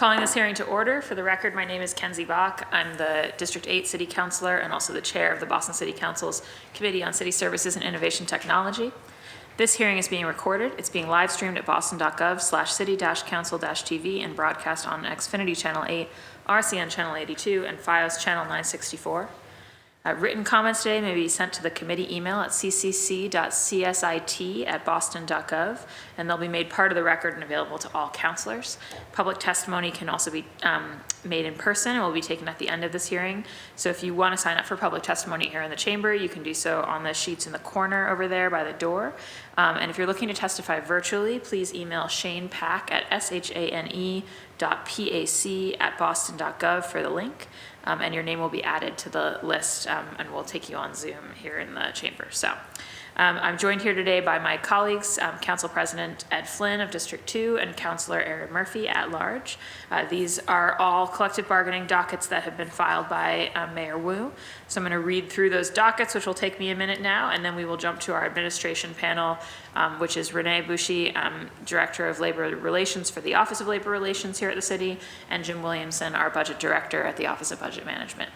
Calling this hearing to order. For the record, my name is Kenzie Bach. I'm the District 8 City Councilor and also the Chair of the Boston City Council's Committee on City Services and Innovation Technology. This hearing is being recorded. It's being live streamed at boston.gov/city-council-tv and broadcast on Xfinity Channel 8, RCN Channel 82, and FiOS Channel 964. Written comments today may be sent to the committee email at ccc.csit@boston.gov, and they'll be made part of the record and available to all councilors. Public testimony can also be made in person and will be taken at the end of this hearing. So if you want to sign up for public testimony here in the chamber, you can do so on the sheets in the corner over there by the door. And if you're looking to testify virtually, please email Shane Pack at shane.pac@boston.gov for the link. And your name will be added to the list, and we'll take you on Zoom here in the chamber. So I'm joined here today by my colleagues, Council President Ed Flynn of District 2 and Councilor Aaron Murphy at large. These are all collective bargaining dockets that have been filed by Mayor Wu. So I'm going to read through those dockets, which will take me a minute now, and then we will jump to our administration panel, which is Renee Bushi, Director of Labor Relations for the Office of Labor Relations here at the city, and Jim Williamson, our Budget Director at the Office of Budget Management.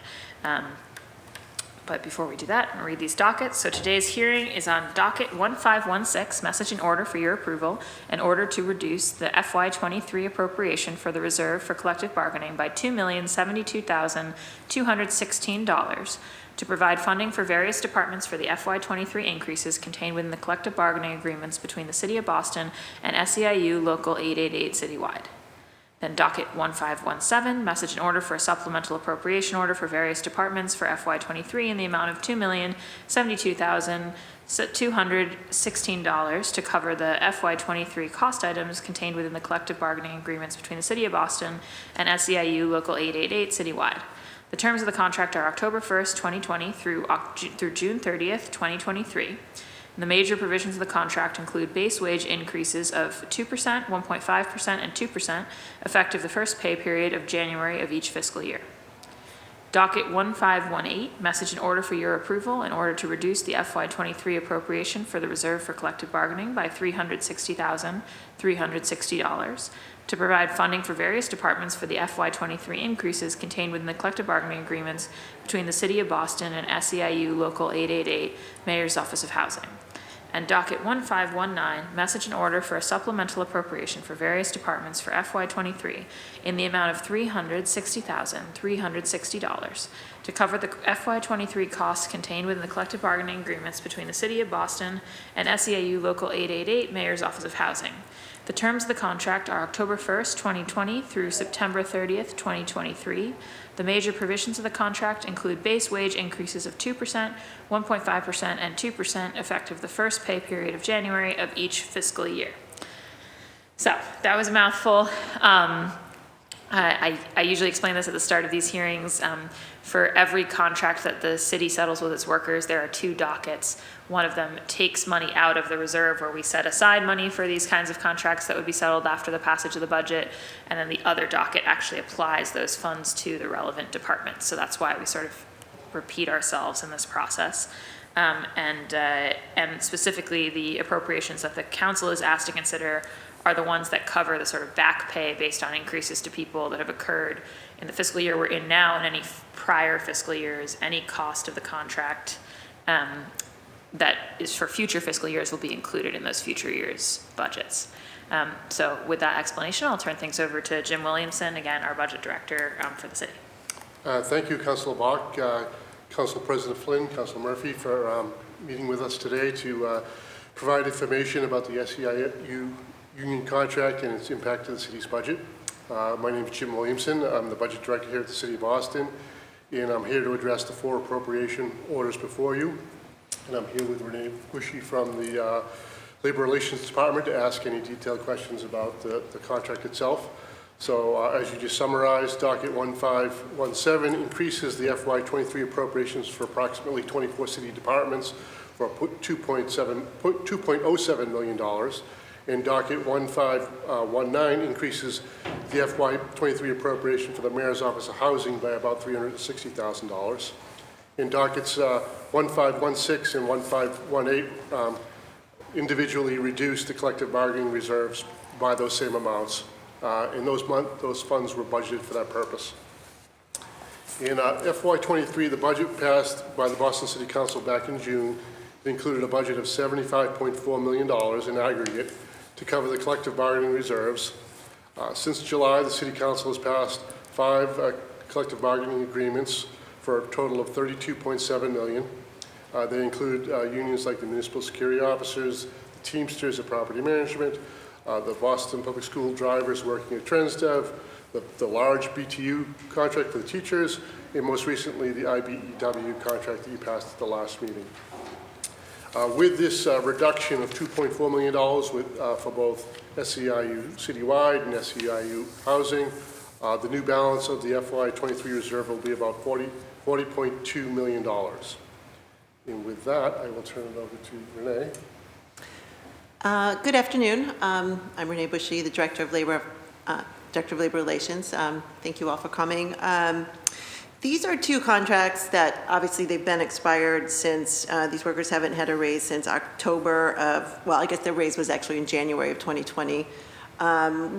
But before we do that, I'm going to read these dockets. So today's hearing is on docket 1516, message and order for your approval, in order to reduce the FY23 appropriation for the reserve for collective bargaining by $2,072,216 to provide funding for various departments for the FY23 increases contained within the collective bargaining agreements between the City of Boston and SEIU Local 888 citywide. Then docket 1517, message and order for a supplemental appropriation order for various departments for FY23 in the amount of $2,072,216 to cover the FY23 cost items contained within the collective bargaining agreements between the City of Boston and SEIU Local 888 citywide. The terms of the contract are October 1st, 2020 through June 30th, 2023. The major provisions of the contract include base wage increases of 2%, 1.5%, and 2% effective the first pay period of January of each fiscal year. Docket 1518, message and order for your approval in order to reduce the FY23 appropriation for the reserve for collective bargaining by $360,360 to provide funding for various departments for the FY23 increases contained within the collective bargaining agreements between the City of Boston and SEIU Local 888, Mayor's Office of Housing. And docket 1519, message and order for a supplemental appropriation for various departments for FY23 in the amount of $360,360 to cover the FY23 costs contained within the collective bargaining agreements between the City of Boston and SEIU Local 888, Mayor's Office of Housing. The terms of the contract are October 1st, 2020 through September 30th, 2023. The major provisions of the contract include base wage increases of 2%, 1.5%, and 2% effective the first pay period of January of each fiscal year. So that was a mouthful. I usually explain this at the start of these hearings. For every contract that the city settles with its workers, there are two dockets. One of them takes money out of the reserve where we set aside money for these kinds of contracts that would be settled after the passage of the budget. And then the other docket actually applies those funds to the relevant departments. So that's why we sort of repeat ourselves in this process. And specifically the appropriations that the council is asked to consider are the ones that cover the sort of back pay based on increases to people that have occurred in the fiscal year we're in now and any prior fiscal years. Any cost of the contract that is for future fiscal years will be included in those future years' budgets. So with that explanation, I'll turn things over to Jim Williamson, again, our budget director for the city. Thank you, Councilor Bach, Council President Flynn, Councilor Murphy, for meeting with us today to provide information about the SEIU union contract and its impact to the city's budget. My name is Jim Williamson. I'm the budget director here at the City of Boston, and I'm here to address the 4 appropriation orders before you. And I'm here with Renee Bushi from the Labor Relations Department to ask any detailed questions about the contract itself. So as you just summarized, docket 1517 increases the FY23 appropriations for approximately 24 city departments for $2.07 million. And docket 1519 increases the FY23 appropriation for the Mayor's Office of Housing by about $360,000. In dockets 1516 and 1518 individually reduce the collective bargaining reserves by those same amounts. and those funds were budgeted for that purpose. In FY23, the budget passed by the Boston City Council back in June. It included a budget of $75.4 million in aggregate to cover the collective bargaining reserves. Since July, the City Council has passed 5 collective bargaining agreements for a total of $32.7 million. They include unions like the municipal security officers, the Teamsters of property management, the Boston Public School drivers working at TransDev, the large BTU contract for the teachers, and most recently the IBEW contract that you passed at the last meeting. With this reduction of $2.4 million for both SEIU citywide and SEIU housing, the new balance of the FY23 reserve will be about $40.2 million. And with that, I will turn it over to Renee. Good afternoon. I'm Renee Bushy, the Director of Labor Relations. Thank you all for coming. These are 2 contracts that obviously they've been expired since these workers haven't had a raise since October of, well, I guess their raise was actually in January of 2020.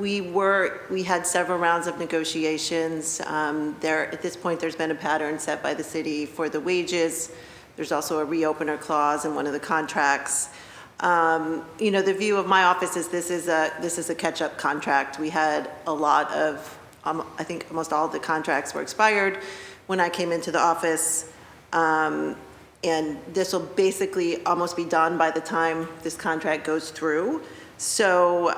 We had several rounds of negotiations. At this point, there's been a pattern set by the city for the wages. There's also a reopener clause in one of the contracts. The view of my office is this is a catch-up contract. We had a lot of, I think almost all of the contracts were expired when I came into the office. And this will basically almost be done by the time this contract goes through. So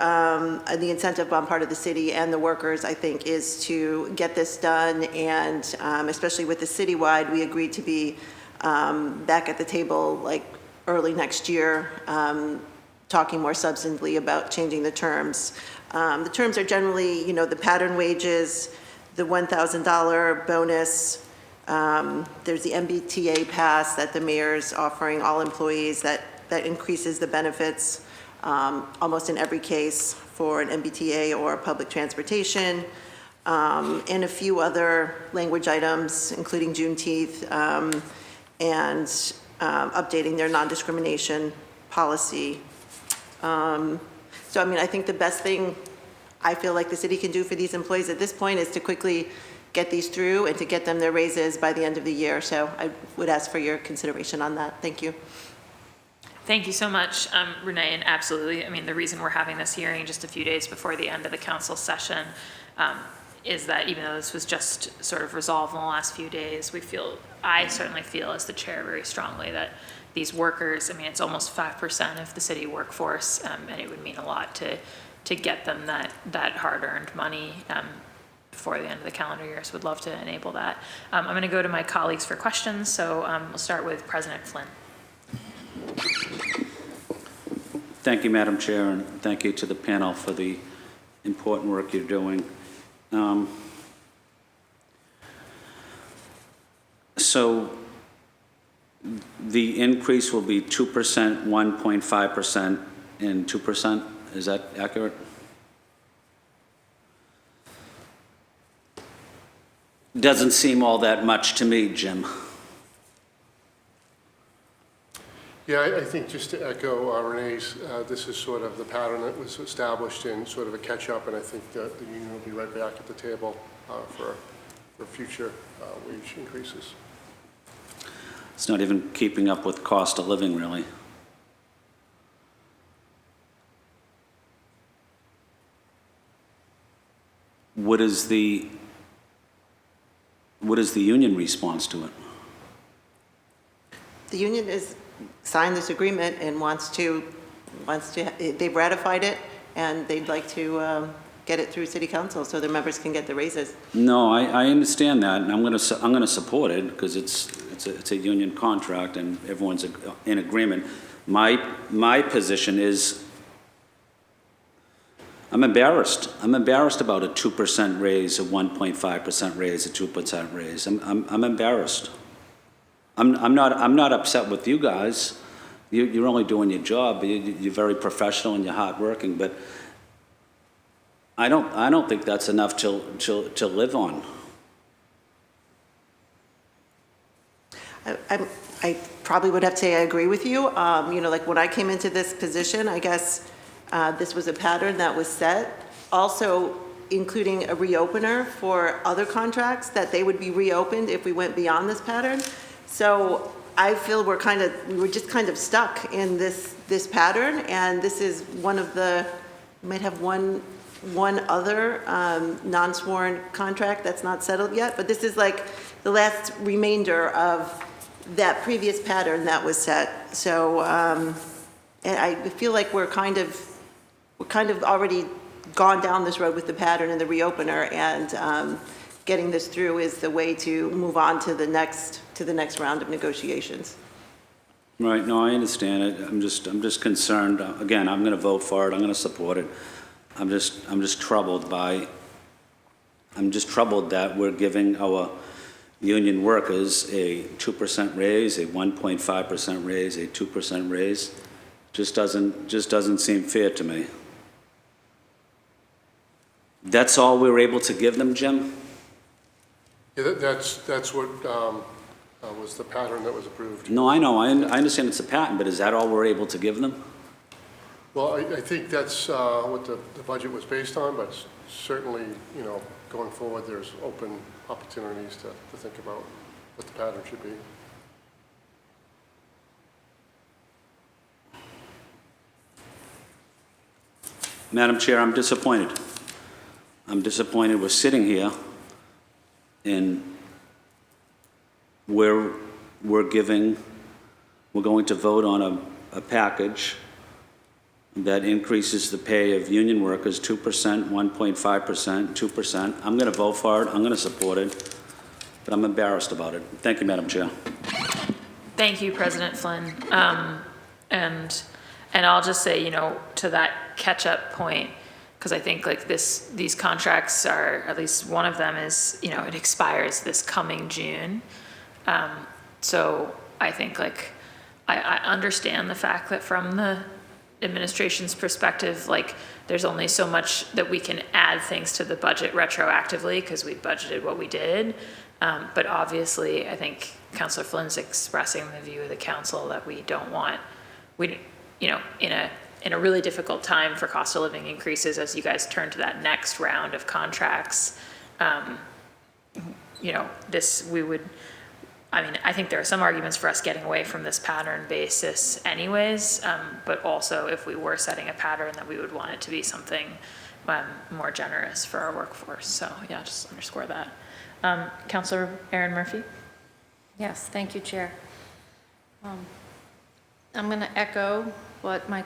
the incentive on part of the city and the workers, I think, is to get this done. And especially with the citywide, we agreed to be back at the table like early next year, talking more substantively about changing the terms. The terms are generally, the pattern wages, the $1,000 bonus. There's the MBTA pass that the mayor's offering all employees that increases the benefits almost in every case for an MBTA or public transportation, and a few other language items, including Juneteenth, and updating their non-discrimination policy. So, I think the best thing I feel like the city can do for these employees at this point is to quickly get these through and to get them their raises by the end of the year. So I would ask for your consideration on that. Thank you. Thank you so much, Renee, and absolutely, the reason we're having this hearing just a few days before the end of the council session is that even though this was just sort of resolved in the last few days, I certainly feel as the chair very strongly that these workers, it's almost 5% of the city workforce, and it would mean a lot to get them that hard-earned money before the end of the calendar year, so would love to enable that. I'm going to go to my colleagues for questions, so we'll start with President Flynn. Thank you, Madam Chair, and thank you to the panel for the important work you're doing. So the increase will be 2%, 1.5%, and 2%. Is that accurate? Doesn't seem all that much to me, Jim. Yeah, I think just to echo Renee's, this is sort of the pattern that was established in sort of a catch-up, and I think that the union will be right back at the table for future wage increases. It's not even keeping up with cost of living, really. What is the union response to it? The union has signed this agreement and they've ratified it, and they'd like to get it through city council so their members can get the raises. No, I understand that, and I'm going to support it because it's a union contract and everyone's in agreement. My position is I'm embarrassed. I'm embarrassed about a 2% raise, a 1.5% raise, a 2% raise. I'm embarrassed. I'm not upset with you guys. You're only doing your job. You're very professional and you're hardworking, but I don't think that's enough to live on. I probably would have to say I agree with you. Like when I came into this position, I guess this was a pattern that was set. Also, including a reopener for other contracts, that they would be reopened if we went beyond this pattern. So I feel we were just kind of stuck in this pattern, and this is one of the, we might have one other non-sworn contract that's not settled yet, but this is like the last remainder of that previous pattern that was set. So and I feel like we're kind of already gone down this road with the pattern and the reopener, and getting this through is the way to move on to the next round of negotiations. Right, no, I understand it. I'm just concerned. Again, I'm going to vote for it. I'm going to support it. I'm just troubled that we're giving our union workers a 2% raise, a 1.5% raise, a 2% raise. Just doesn't seem fair to me. That's all we were able to give them, Jim? Yeah, that's what was the pattern that was approved. No, I know. I understand it's a patent, but is that all we're able to give them? Well, I think that's what the budget was based on, but certainly, going forward, there's open opportunities to think about what the pattern should be. Madam Chair, I'm disappointed. I'm disappointed we're sitting here and we're going to vote on a package that increases the pay of union workers 2%, 1.5%, 2%. I'm going to vote for it. I'm going to support it, but I'm embarrassed about it. Thank you, Madam Chair. Thank you, President Flynn. And I'll just say, to that catch-up point, because I think like these contracts are, at least one of them is, it expires this coming June. So I think like, I understand the fact that from the administration's perspective, like there's only so much that we can add things to the budget retroactively because we budgeted what we did. But obviously, I think Councilor Flynn's expressing the view of the council that we don't want, in a really difficult time for cost of living increases as you guys turn to that next round of contracts, I think there are some arguments for us getting away from this pattern basis anyways, but also if we were setting a pattern that we would want it to be something more generous for our workforce. So yeah, just underscore that. Councilor Erin Murphy? Yes, thank you, Chair. I'm going to echo what my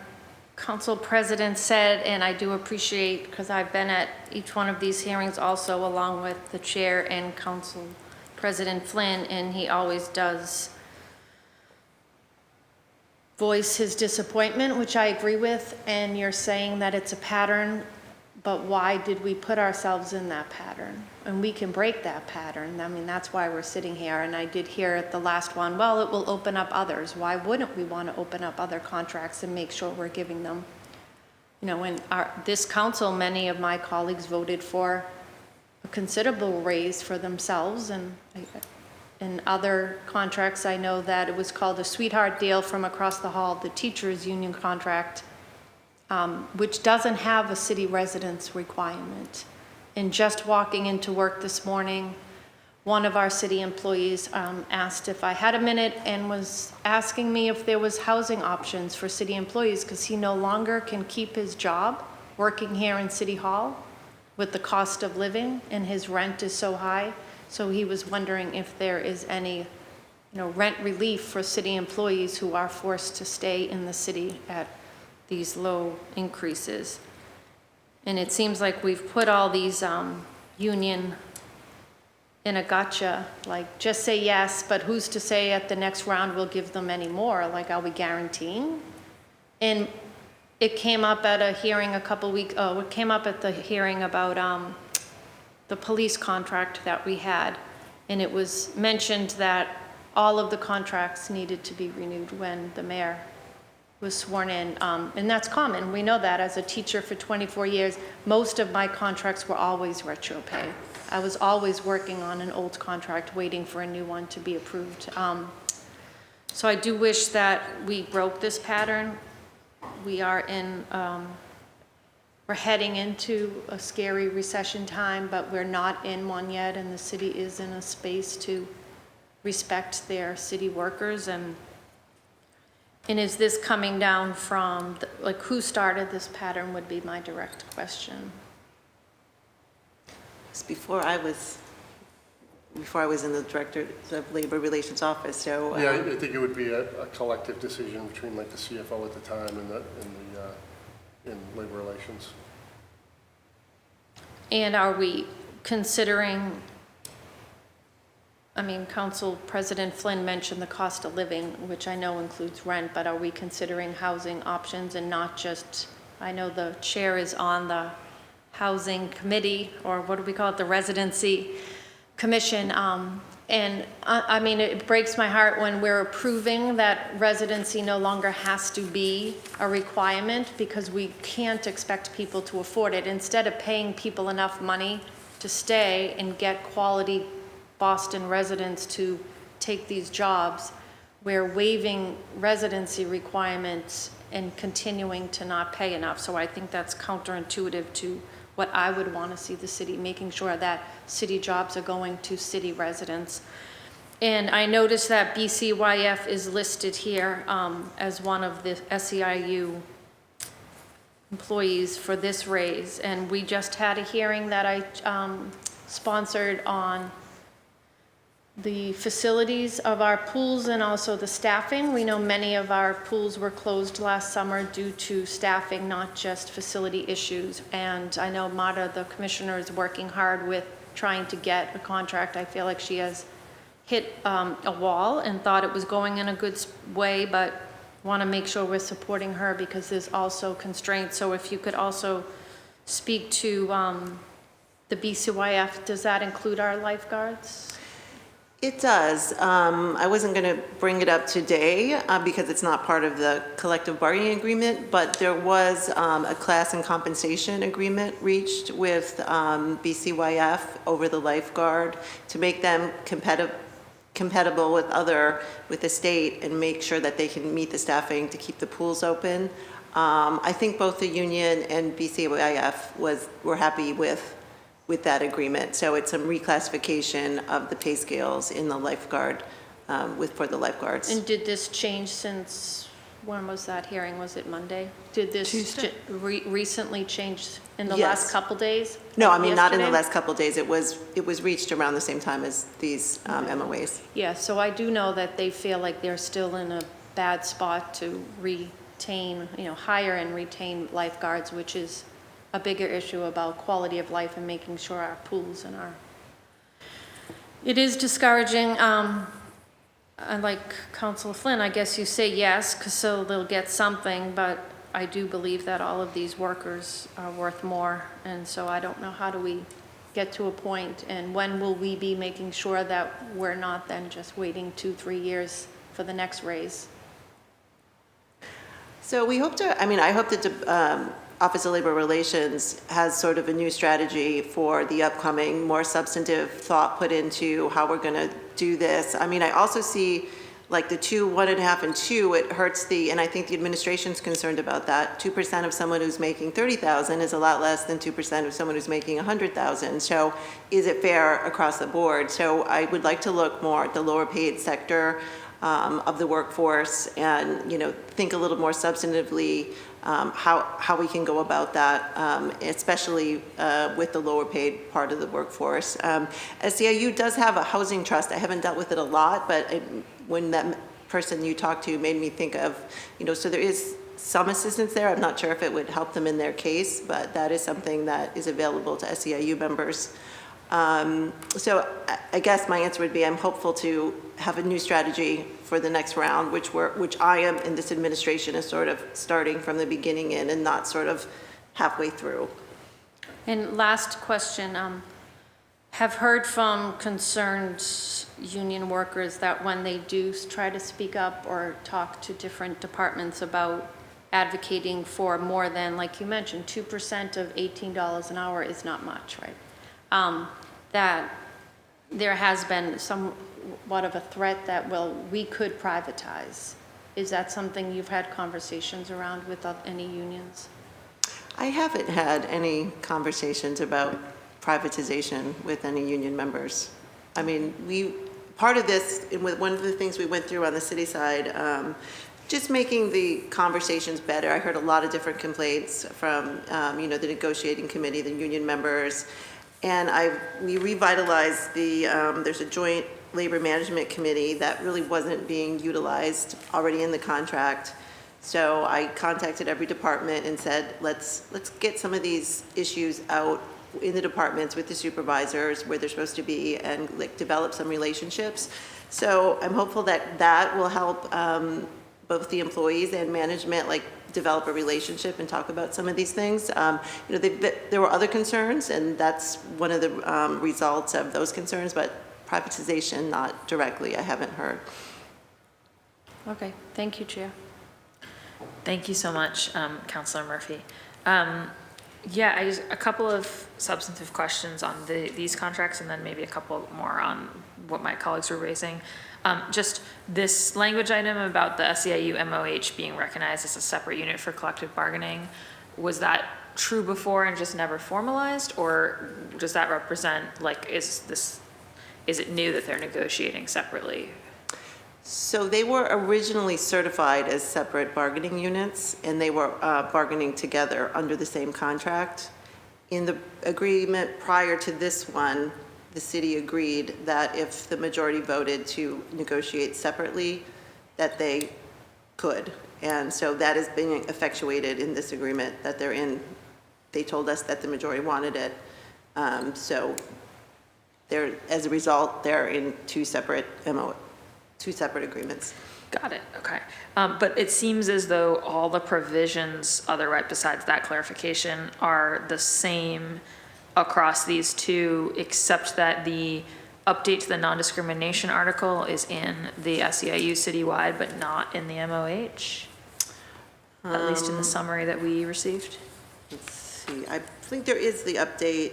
council president said, and I do appreciate, because I've been at each one of these hearings also along with the chair and Council President Flynn, and he always does voice his disappointment, which I agree with, and you're saying that it's a pattern, but why did we put ourselves in that pattern? And we can break that pattern. I mean, that's why we're sitting here. And I did hear at the last one, well, it will open up others. Why wouldn't we want to open up other contracts and make sure we're giving them, in this council, many of my colleagues voted for a considerable raise for themselves, and in other contracts, I know that it was called a sweetheart deal from across the hall, the teachers' union contract, which doesn't have a city residence requirement. And just walking into work this morning, one of our city employees asked if I had a minute and was asking me if there was housing options for city employees, because he no longer can keep his job working here in City Hall with the cost of living, and his rent is so high. So he was wondering if there is any, rent relief for city employees who are forced to stay in the city at these low increases. And it seems like we've put all these union in a gotcha, like just say yes, but who's to say at the next round we'll give them any more? Like, are we guaranteeing? And it came up at a hearing it came up at the hearing about the police contract that we had. And it was mentioned that all of the contracts needed to be renewed when the mayor was sworn in, and that's common. We know that as a teacher for 24 years, most of my contracts were always retro pay. I was always working on an old contract, waiting for a new one to be approved. So I do wish that we broke this pattern. We are in, we're heading into a scary recession time, but we're not in one yet, and the city is in a space to respect their city workers. And is this coming down from, like, who started this pattern would be my direct question. It's before I was in the Director of Labor Relations office, so. Yeah, I think it would be a collective decision between like the CFO at the time and in labor relations. And are we considering, I mean, Council President Flynn mentioned the cost of living, which I know includes rent, but are we considering housing options and not just, I know the chair is on the housing committee, or what do we call it, the residency commission, and I mean, it breaks my heart when we're approving that residency no longer has to be a requirement, because we can't expect people to afford it. Instead of paying people enough money to stay and get quality Boston residents to take these jobs, we're waiving residency requirements and continuing to not pay enough. So I think that's counterintuitive to what I would want to see the city, making sure that city jobs are going to city residents. And I noticed that BCYF is listed here as one of the SEIU employees for this raise. And we just had a hearing that I sponsored on the facilities of our pools and also the staffing. We know many of our pools were closed last summer due to staffing, not just facility issues. And I know Marta, the commissioner, is working hard with trying to get a contract. I feel like she has hit a wall and thought it was going in a good way, but want to make sure we're supporting her because there's also constraints. So if you could also speak to the BCYF, does that include our lifeguards? It does. I wasn't going to bring it up today because it's not part of the collective bargaining agreement, but there was a class and compensation agreement reached with BCYF over the lifeguard to make them compatible with the state and make sure that they can meet the staffing to keep the pools open. I think both the union and BCYF were happy with that agreement. So it's a reclassification of the pay scales in the lifeguard for the lifeguards. And did this change since, when was that hearing? Was it Monday? Did this recently change in the last couple days? No, I mean, not in the yesterday? last couple days. It was reached around the same time as these MOAs. Yeah, so I do know that they feel like they're still in a bad spot to retain, hire and retain lifeguards, which is a bigger issue about quality of life and making sure our pools and it is discouraging. Like Councilor Flynn, I guess you say yes, because so they'll get something, but I do believe that all of these workers are worth more. And so I don't know, how do we get to a point, and when will we be making sure that we're not then just waiting 2-3 years for the next raise? So we hope to, I hope that the Office of Labor Relations has sort of a new strategy for the upcoming, more substantive thought put into how we're going to do this. I also see like the 2, 1.5, and 2, it hurts and I think the administration's concerned about that. 2% of someone who's making $30,000 is a lot less than 2% of someone who's making $100,000. So is it fair across the board? So I would like to look more at the lower paid sector of the workforce and, think a little more substantively how we can go about that, especially with the lower paid part of the workforce. SEIU does have a housing trust. I haven't dealt with it a lot, but when that person you talked to made me think of, so there is some assistance there. I'm not sure if it would help them in their case, but that is something that is available to SEIU members. So I guess my answer would be I'm hopeful to have a new strategy for the next round, which I am in this administration is sort of starting from the beginning in and not sort of halfway through. And last question, have heard from concerned union workers that when they do try to speak up or talk to different departments about advocating for more than, like you mentioned, 2% of $18 an hour is not much, right? That there has been somewhat of a threat that, well, we could privatize. Is that something you've had conversations around with any unions? I haven't had any conversations about privatization with any union members. I mean, part of this, and one of the things we went through on the city side, just making the conversations better. I heard a lot of different complaints from, the negotiating committee, the union members, and we revitalized there's a joint labor management committee that really wasn't being utilized already in the contract. So I contacted every department and said, let's get some of these issues out in the departments with the supervisors where they're supposed to be and develop some relationships. So I'm hopeful that that will help both the employees and management develop a relationship and talk about some of these things. There were other concerns, and that's one of the results of those concerns, but privatization, not directly, I haven't heard. Okay, thank you, Chair. Thank you so much, Councilor Murphy. A couple of substantive questions on these contracts, and then maybe a couple more on what my colleagues were raising. Just this language item about the SEIU MOH being recognized as a separate unit for collective bargaining, was that true before and just never formalized, or does that represent, is it new that they're negotiating separately? So they were originally certified as separate bargaining units, and they were bargaining together under the same contract. In the agreement prior to this one, the city agreed that if the majority voted to negotiate separately, that they could. And so that is being effectuated in this agreement that they're in. They told us that the majority wanted it. So as a result, they're in two separate agreements. Got it, okay. But it seems as though all the provisions otherwise besides that clarification are the same across these two, except that the update to the non-discrimination article is in the SEIU citywide, but not in the MOH, at least in the summary that we received. Let's see, I think there is the update.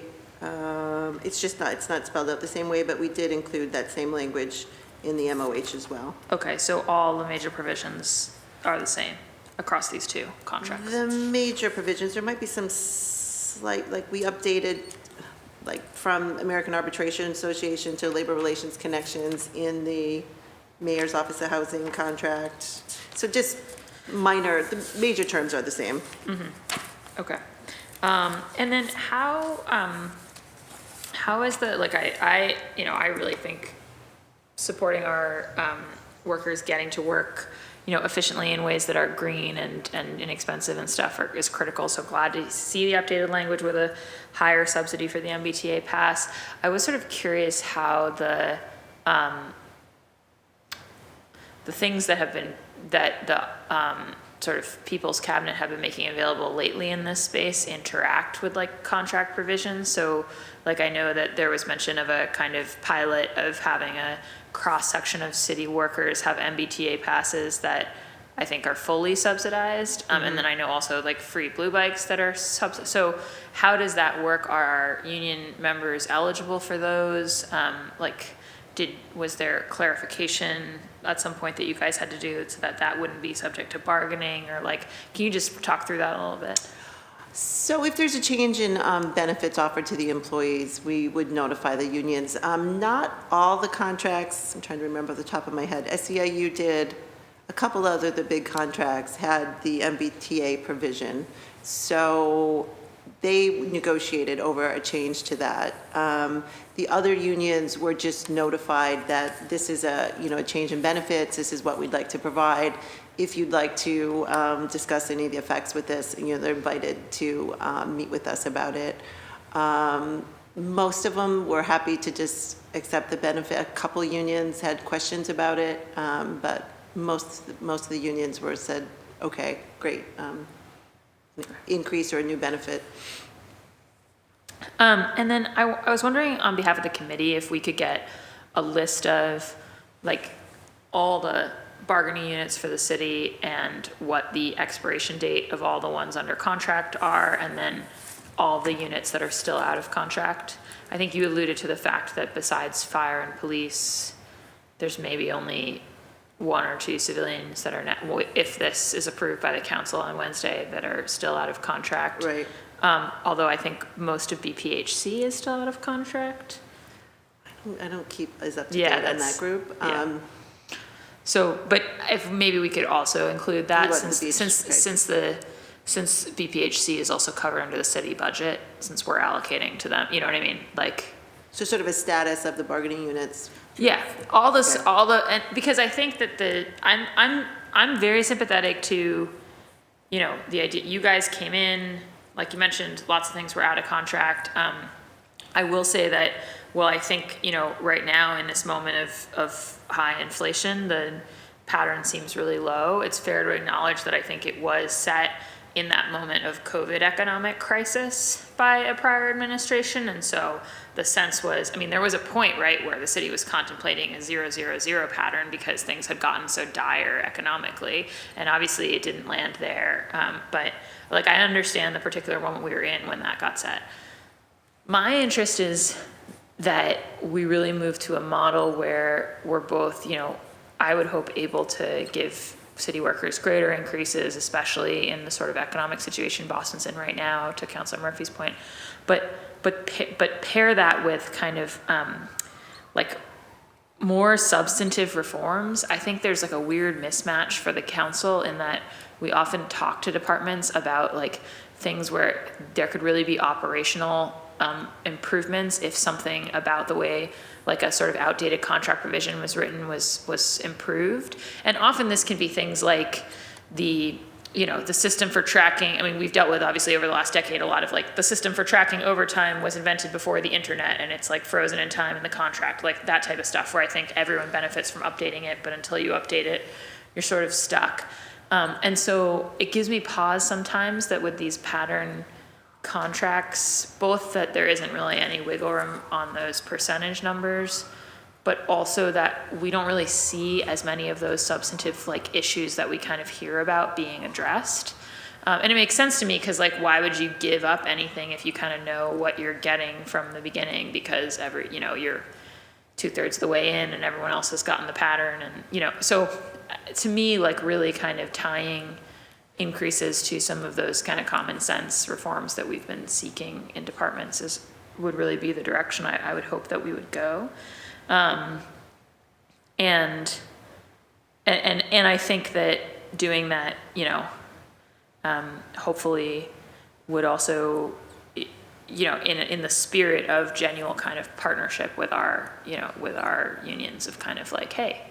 It's not spelled out the same way, but we did include that same language in the MOH as well. Okay, so all the major provisions are the same across these two contracts? The major provisions, there might be some slight, we updated, from American Arbitration Association to Labor Relations Connections in the Mayor's Office of Housing contract. So just minor, the major terms are the same. Mm-hmm. Okay. And then how is the, I really think supporting our workers getting to work, efficiently in ways that are green and inexpensive and stuff is critical. So glad to see the updated language with a higher subsidy for the MBTA pass. I was sort of curious how the things that have been, that the sort of People's Cabinet have been making available lately in this space interact with contract provisions. So I know that there was mention of a kind of pilot of having a cross-section of city workers have MBTA passes that I think are fully subsidized. And then I know also free blue bikes that are so how does that work? Are union members eligible for those? Was there clarification at some point that you guys had to do so that wouldn't be subject to bargaining, or can you just talk through that a little bit? So if there's a change in benefits offered to the employees, we would notify the unions. Not all the contracts, I'm trying to remember off the top of my head, SEIU did, a couple other the big contracts had the MBTA provision. So they negotiated over a change to that. The other unions were just notified that this is a change in benefits, this is what we'd like to provide. If you'd like to discuss any of the effects with this, they're invited to meet with us about it. Most of them were happy to just accept the benefit. A couple unions had questions about it, but most of the unions said, okay, great, increase or a new benefit. And then I was wondering on behalf of the committee if we could get a list of all the bargaining units for the city and what the expiration date of all the ones under contract are, and then all the units that are still out of contract. I think you alluded to the fact that besides fire and police, there's maybe only one or two civilians that are now, if this is approved by the council on Wednesday, that are still out of contract. Right. Although I think most of BPHC is still out of contract. I don't keep as up to Yeah, date on that that's- group. yeah. So, but if maybe we could also include that wasn't the beach, since BPHC is also covered under the city budget, since we're allocating to them, you know what I mean? Like, So sort of a status of the bargaining units. yeah, all this, Okay. and because I think that I'm very sympathetic to, you know, the idea, you guys came in, like you mentioned, lots of things were out of contract. I will say that, well, I think, you know, right now in this moment of high inflation, the pattern seems really low. It's fair to acknowledge that I think it was set in that moment of COVID economic crisis by a prior administration. And so the sense was, I mean, there was a point, right, where the city was contemplating a 0-0-0 pattern because things had gotten so dire economically. And obviously it didn't land there. But like, I understand the particular moment we were in when that got set. My interest is that we really move to a model where we're both, you know, I would hope able to give city workers greater increases, especially in the sort of economic situation Boston's in right now, to Councilor Murphy's point, but pair that with kind of like more substantive reforms. I think there's like a weird mismatch for the council in that we often talk to departments about like things where there could really be operational improvements if something about the way like a sort of outdated contract provision was written was improved. And often this can be things like the, you know, the system for tracking. I mean, we've dealt with obviously over the last decade a lot of like the system for tracking overtime was invented before the internet and it's like frozen in time in the contract, like that type of stuff where I think everyone benefits from updating it, but until you update it, you're sort of stuck. And so it gives me pause sometimes that with these pattern contracts, both that there isn't really any wiggle room on those percentage numbers, but also that we don't really see as many of those substantive like issues that we kind of hear about being addressed. And it makes sense to me because like, why would you give up anything if you kind of know what you're getting from the beginning? Because you know, you're 2/3 of the way in and everyone else has gotten the pattern, and you know, so to me, like really kind of tying increases to some of those kind of common sense reforms that we've been seeking in departments would really be the direction I would hope that we would go. And I think that doing that, you know, hopefully would also, you know, in the spirit of genuine kind of partnership with our, you know, with our unions of kind of like, hey,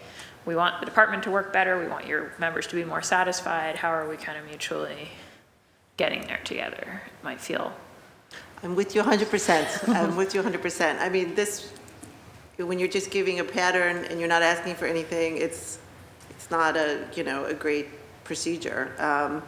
we want the department to work better. We want your members to be more satisfied. How are we kind of mutually getting there together? It might feel. I'm with you 100%. I'm with you 100%. I mean, this, when you're just giving a pattern and you're not asking for anything, it's not a, you know, a great procedure.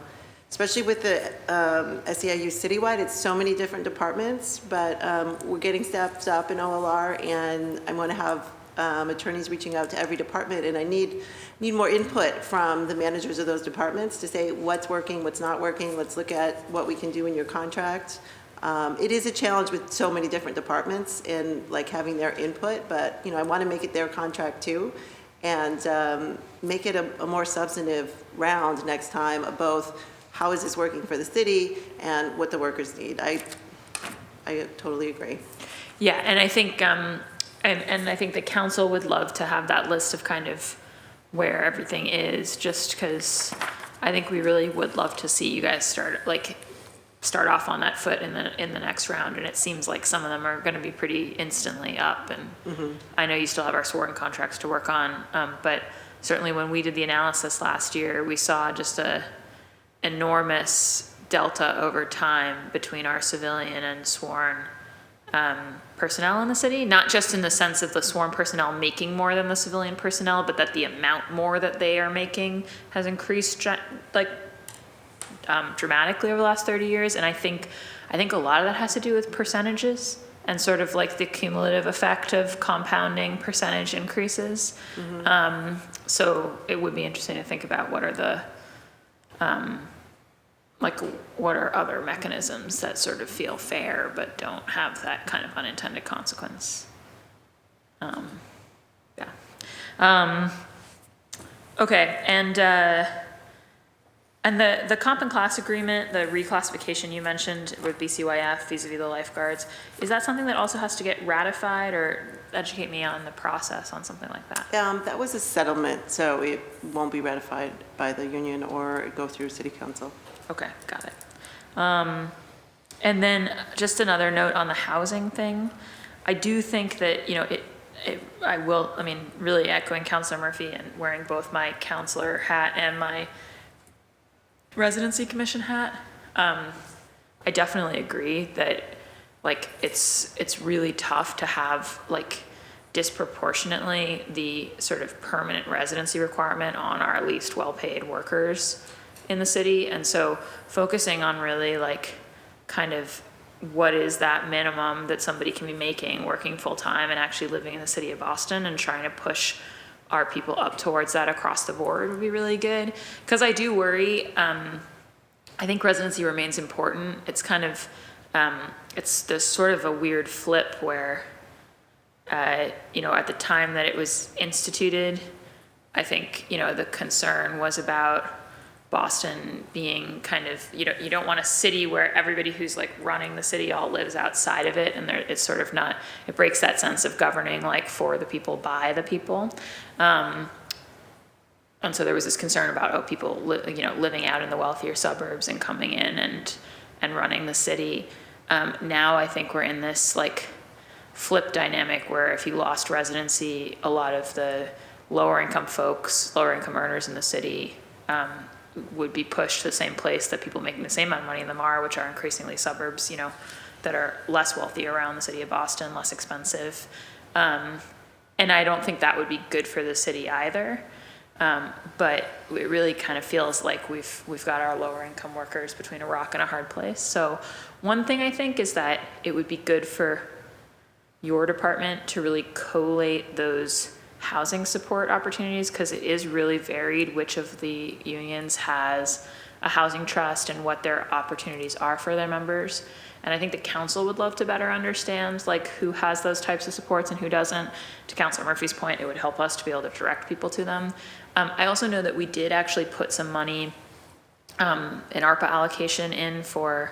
Especially with the SEIU citywide, it's so many different departments, but we're getting staffed up in OLR, and I'm going to have attorneys reaching out to every department, and I need more input from the managers of those departments to say what's working, what's not working. Let's look at what we can do in your contract. It is a challenge with so many different departments and like having their input, but you know, I want to make it their contract too, and make it a more substantive round next time of both how is this working for the city and what the workers need. I totally agree. Yeah, and I think and I think the council would love to have that list of kind of where everything is, just because I think we really would love to see you guys start off on that foot in the next round. And it seems like some of them are going to be pretty instantly up. And I know you still have our sworn contracts to work on, but certainly when we did the analysis last year, we saw just a enormous delta over time between our civilian and sworn personnel in the city, not just in the sense of the sworn personnel making more than the civilian personnel, but that the amount more that they are making has increased dramatically over the last 30 years. And I think a lot of that has to do with percentages and sort of like the cumulative effect of compounding percentage increases. So it would be interesting to think about what are the what are other mechanisms that sort of feel fair but don't have that kind of unintended consequence. Okay, and the comp and class agreement, the reclassification you mentioned with BCYF vis-a-vis the lifeguards, is that something that also has to get ratified, or educate me on the process on something like that? That was a settlement, so it won't be ratified by the union or go through city council. Okay, got it. And then just another note on the housing thing. I do think that, you know, I mean, really echoing Councilor Murphy and wearing both my counselor hat and my residency commission hat. I definitely agree that, like, it's really tough to have, like, disproportionately the sort of permanent residency requirement on our least well-paid workers in the city. And so focusing on really, like, kind of what is that minimum that somebody can be making working full-time and actually living in the city of Boston, and trying to push our people up towards that across the board would be really good. Because I do worry, I think residency remains important. It's kind of, there's sort of a weird flip where, you know, at the time that it was instituted, I think, you know, the concern was about Boston being kind of, you don't want a city where everybody who's like running the city all lives outside of it, and it's sort of not, it breaks that sense of governing like for the people, by the people. And so there was this concern about, people living out in the wealthier suburbs and coming in and running the city. Now I think we're in this like flip dynamic where if you lost residency, a lot of the lower income folks, lower income earners in the city, would be pushed to the same place that people making the same amount of money in them are, which are increasingly suburbs, you know, that are less wealthy around the city of Boston, less expensive. And I don't think that would be good for the city either. But it really kind of feels like we've got our lower income workers between a rock and a hard place. So one thing I think is that it would be good for your department to really collate those housing support opportunities, because it is really varied which of the unions has a housing trust and what their opportunities are for their members. And I think the council would love to better understand like who has those types of supports and who doesn't. To Councilor Murphy's point, it would help us to be able to direct people to them. I also know that we did actually put some money, an ARPA allocation in for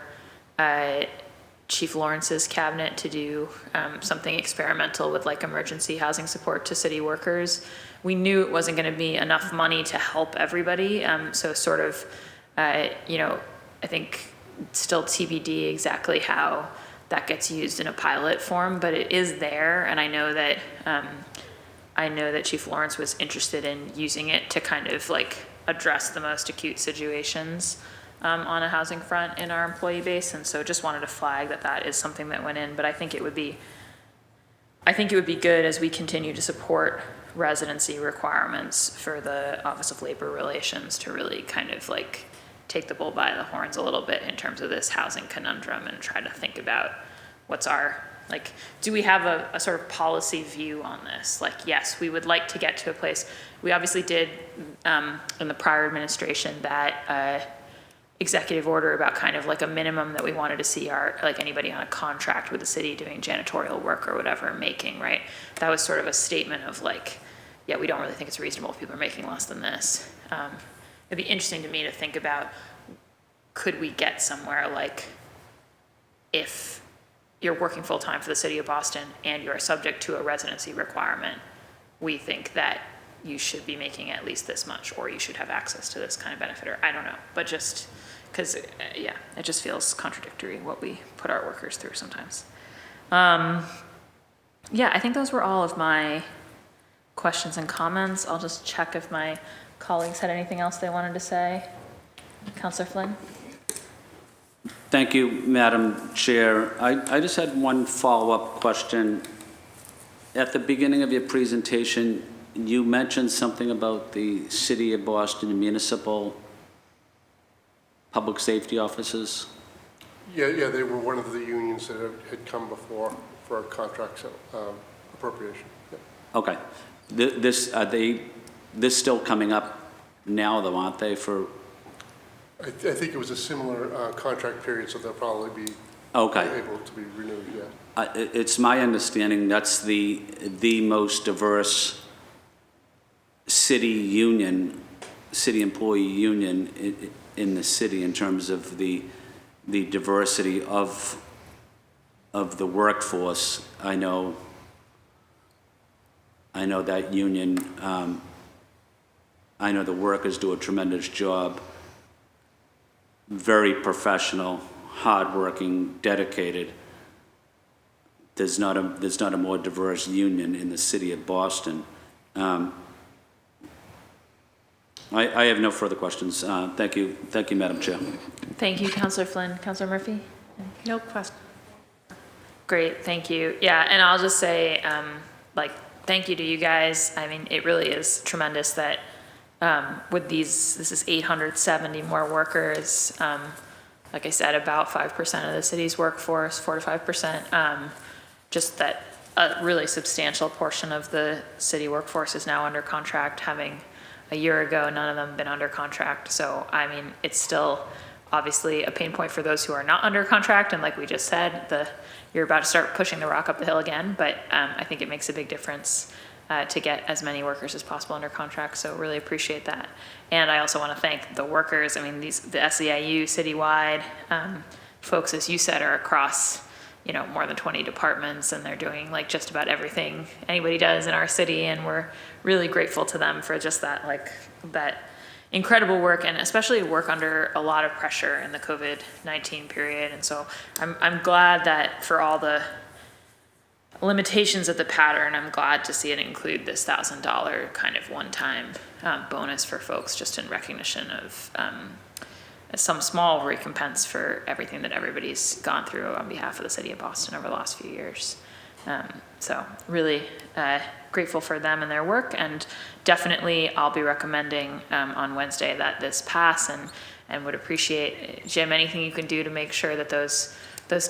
Chief Lawrence's cabinet to do something experimental with like emergency housing support to city workers. We knew it wasn't going to be enough money to help everybody. So sort of, you know, I think still TBD exactly how that gets used in a pilot form, but it is there. And I know that Chief Lawrence was interested in using it to kind of like address the most acute situations on a housing front in our employee base. And so just wanted to flag that is something that went in, but I think it would be good as we continue to support residency requirements for the Office of Labor Relations to really kind of like take the bull by the horns a little bit in terms of this housing conundrum and try to think about what's our, like, do we have a sort of policy view on this? Like, yes, we would like to get to a place, we obviously did in the prior administration that executive order about kind of like a minimum that we wanted to see our, like anybody on a contract with the city doing janitorial work or whatever making, right? That was sort of a statement of like, yeah, we don't really think it's reasonable if people are making less than this. It'd be interesting to me to think about, could we get somewhere like if you're working full-time for the city of Boston and you're subject to a residency requirement, we think that you should be making at least this much, or you should have access to this kind of benefit, or I don't know, but just because, yeah, it just feels contradictory what we put our workers through sometimes. Yeah, I think those were all of my questions and comments. I'll just check if my colleagues had anything else they wanted to say. Councilor Flynn? Thank you, Madam Chair. I just had one follow-up question. At the beginning of your presentation, you mentioned something about the City of Boston municipal public safety officers. Yeah, they were one of the unions that had come before for a contract appropriation. Yeah. Okay. This still coming up now, though, aren't they? For I think it was a similar contract period, so they'll probably be able to be renewed. Yeah. It's my understanding that's the most diverse city union city employee union in the city in terms of the diversity of the workforce. I know that union, I know the workers do a tremendous job, very professional, hardworking, dedicated. There's not a more diverse union in the city of Boston. I have no further questions. Thank you, Madam Chair. Thank you, Councillor Flynn. Councillor Murphy? No question. Great, thank you. Yeah, and I'll just say, thank you to you guys. I mean, it really is tremendous that with this is 870 more workers. Like I said, about 5% of the city's workforce, 4 to 5%. Just that a really substantial portion of the city workforce is now under contract, having a year ago, none of them been under contract. So, I mean, it's still obviously a pain point for those who are not under contract. And like we just said, you're about to start pushing the rock up the hill again. But I think it makes a big difference to get as many workers as possible under contract. So really appreciate that. And I also want to thank the workers. I mean, the SEIU citywide folks, as you said, are across, more than 20 departments, and they're doing like just about everything anybody does in our city. And we're really grateful to them for just that, that incredible work, and especially work under a lot of pressure in the COVID-19 period. And so I'm glad that for all the limitations of the pattern, I'm glad to see it include this $1,000 kind of one-time bonus for folks, just in recognition of some small recompense for everything that everybody's gone through on behalf of the city of Boston over the last few years. So really grateful for them and their work, and definitely I'll be recommending on Wednesday that this pass, and would appreciate, Jim, anything you can do to make sure that those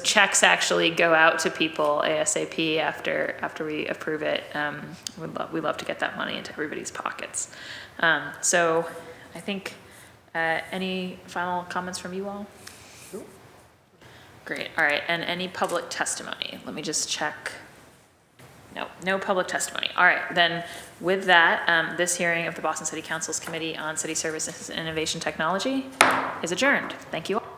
checks actually go out to people ASAP after we approve it. We'd love to get that money into everybody's pockets. So I think, any final comments from you all? No. Great, all right, and any public testimony? Let me just check. No public testimony. All right, then with that, this hearing of the Boston City Council's Committee on City Services and Innovation Technology is adjourned. Thank you all.